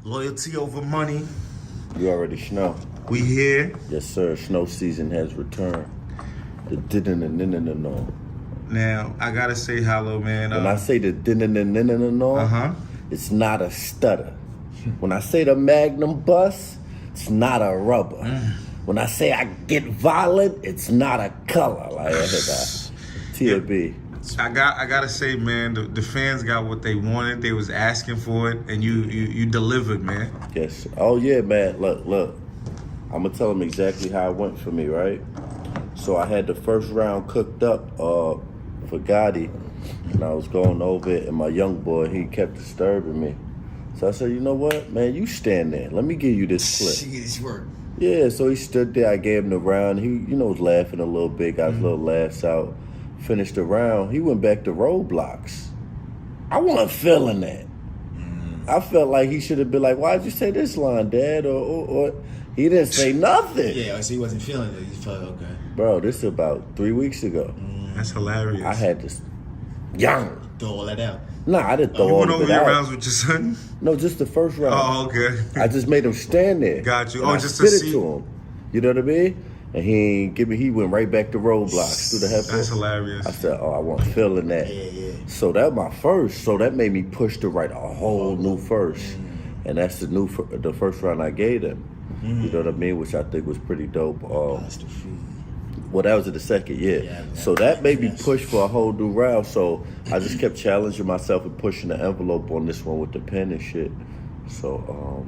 Loyalty over money. You already know. We here. Yes, sir. Snow season has returned. The din-din-din-din-din-no. Now, I gotta say hello, man. When I say the din-din-din-din-din-no, it's not a stutter. When I say the Magnum bust, it's not a rubber. When I say I get violent, it's not a color. Like TLB. I gotta say, man, the fans got what they wanted. They was asking for it, and you delivered, man. Yes. Oh yeah, man. Look. I'm gonna tell them exactly how it went for me, right? So I had the first round cooked up for Gotti, and I was going over it, and my young boy, he kept disturbing me. So I said, you know what, man, you stand there. Let me give you this clip. This work. Yeah, so he stood there. I gave him the round. He, was laughing a little bit, got his little laughs out. Finished the round. He went back to roadblocks. I wasn't feeling that. I felt like he should have been like, why'd you say this line, Dad? Or he didn't say nothing. Yeah, so he wasn't feeling it. He felt okay. Bro, this is about 3 weeks ago. That's hilarious. I had this young. Throw all that out. Nah, I didn't throw all You went of over it your out. rounds with your son? No, just the first round. Oh, okay. I just made him stand there. Got you. And I Just to spit see. it to him. You know what I mean? And he went right back to roadblocks through the headphones. That's hilarious. I said, I wasn't feeling that. Yeah. So that my first. So that made me push to write a whole new first. And that's the first round I gave them. You know what I mean? Which I think was pretty dope. Well, that was in the second, yeah. So that made me push for a whole new round. So I just kept challenging myself and pushing the envelope on this one with the pen and shit. So,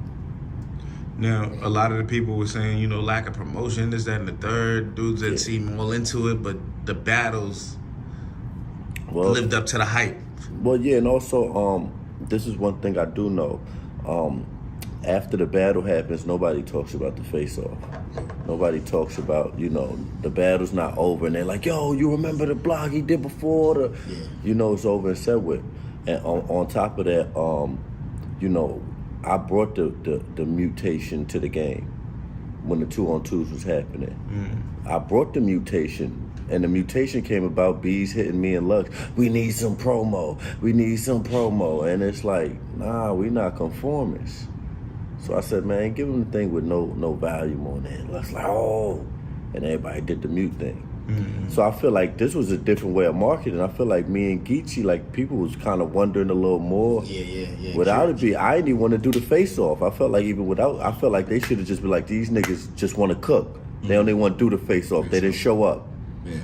Now, a lot of the people were saying, lack of promotion, this, that, and the third. Dudes that seem all into it, but the battles lived up to the hype. Well, yeah, and also, this is one thing I do know. After the battle happens, nobody talks about the face-off. Nobody talks about, the battle's not over, and they're like, yo, you remember the blog he did before? It's over and said with. And on top of that, I brought the mutation to the game when the 2-on-2s was happening. I brought the mutation. And the mutation came about, B's hitting me in Lux. We need some promo. And it's like, nah, we not conformists. So I said, man, give them the thing with no volume on it. Lux like, oh. And everybody did the mute thing. So I feel like this was a different way of marketing. I feel like me and Geechi, like people was kind of wondering a little more. Yeah. Without it be, I didn't even want to do the face-off. I felt like I felt like they should have just been like, these niggas just want to cook. They only want to do the face-off. They didn't show up. Yeah.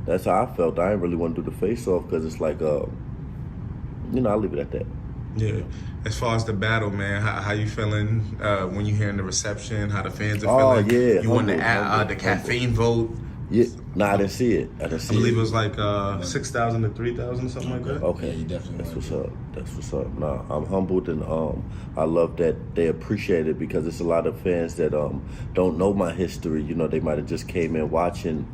That's how I felt. I didn't really want to do the face-off because it's like, I'll leave it at that. Yeah. As far as the battle, man, how you feeling when you hearing the reception? How the fans are feeling? Oh yeah. You won the caffeine vote. Yeah. No, I didn't see it. I believe it was like 6,000 to 3,000 or something like that. Okay. Yeah, you definitely That's what's up. Nah, I'm humbled and I love that they appreciate it because it's a lot of fans that don't know my history. They might have just came in watching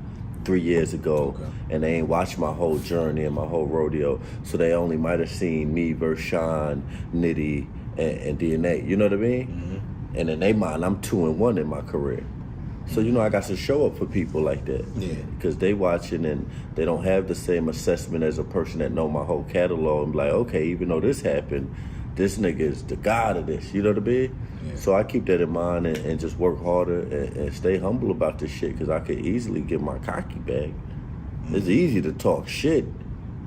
3 years ago, and they ain't watched my whole journey and my whole rodeo, so they only might have seen me versus Sean, Nitty, and DNA. You know what I mean? And in their mind, I'm 2-1 in my career. So I got to show up for people like that. Yeah. Because they watching and they don't have the same assessment as a person that know my whole catalog and be like, okay, even though this happened, this nigga is the god of this. You know what I mean? Yeah. So I keep that in mind and just work harder and stay humble about this shit because I could easily get my cocky back. It's easy to talk shit.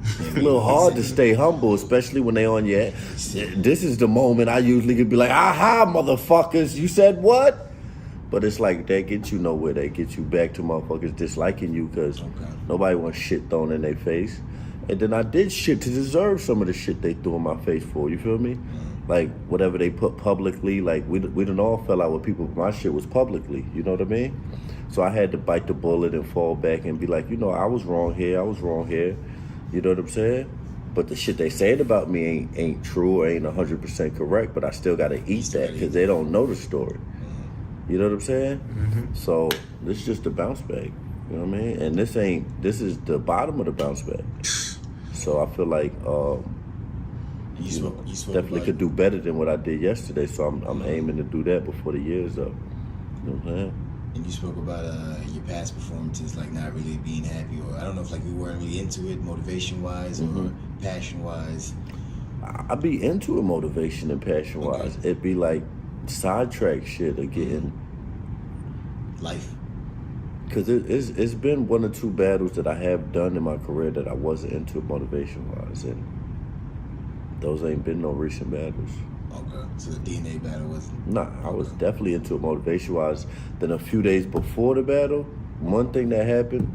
It's a little hard to stay humble, especially when they on your This is the moment I usually could be like, aha, motherfuckers, you said what? But it's like, that gets you nowhere. They get you back to motherfuckers disliking you because nobody wants shit thrown in their face. And then I did shit to deserve some of the shit they threw in my face for, you feel me? Like, whatever they put publicly, like, we done all fell out with people, but my shit was publicly, you know what I mean? So I had to bite the bullet and fall back and be like, I was wrong here, you know what I'm saying? But the shit they saying about me ain't true or ain't 100% correct, but I still gotta eat that because they don't know the story. You know what I'm saying? So this is just a bounce back. You know what I mean? And this is the bottom of the bounce back. So I feel like you definitely could do better than what I did yesterday. So I'm aiming to do that before the year's up. You know what I'm saying? And you spoke about your past performances, like not really being happy, or I don't know if like you weren't really into it, motivation wise or passion wise. I be into it motivation and passion wise. Okay. It'd be like sidetrack shit or getting life. Because it's been 1 or 2 battles that I have done in my career that I wasn't into it motivation wise, and those ain't been no recent battles. Okay, so the DNA battle wasn't. Nah, I was definitely into it motivation wise. Then a few days before the battle, one thing that happened,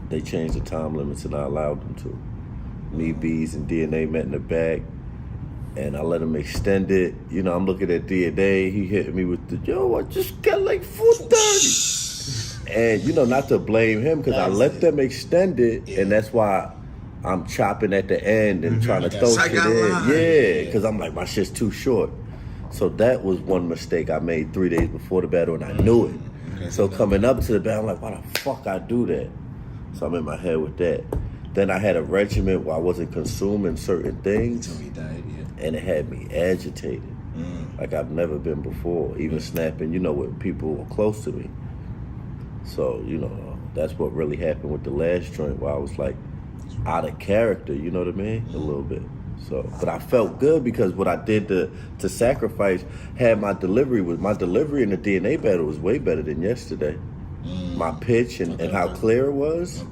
they changed the time limits and I allowed them to. Me, Bees, and DNA met in the back, and I let him extend it. You know, I'm looking at DNA, he hit me with the, yo, I just got like 430. And, you know, not to blame him, because I let them extend it, and that's why I'm chopping at the end and trying to throw shit in. Yeah, because I'm like, my shit's too short. So that was one mistake I made 3 days before the battle, and I knew it. Okay, so coming up to the battle, I'm like, why the fuck I do that? So I'm in my head with that. Then I had a regimen where I wasn't consuming certain things, and it had me agitated, like I've never been before, even snapping, you know, with people who are close to me. So, you know, that's what really happened with the last joint, where I was like out of character, you know what I mean? A little bit. So, but I felt good because what I did to sacrifice had my delivery in the DNA battle was way better than yesterday. My pitch and how clear it was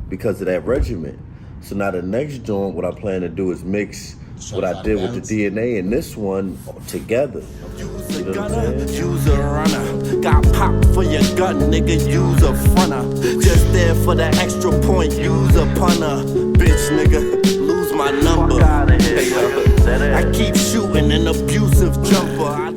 because of that regimen. So now the next joint, what I plan to do is mix what I did with the DNA and this one together. Use a gunner, use a runner. Got popped for your gun, nigga, use a fronter. Just there for the extra point, use a punter. Bitch, nigga, lose my number. I keep shooting an abusive jumper.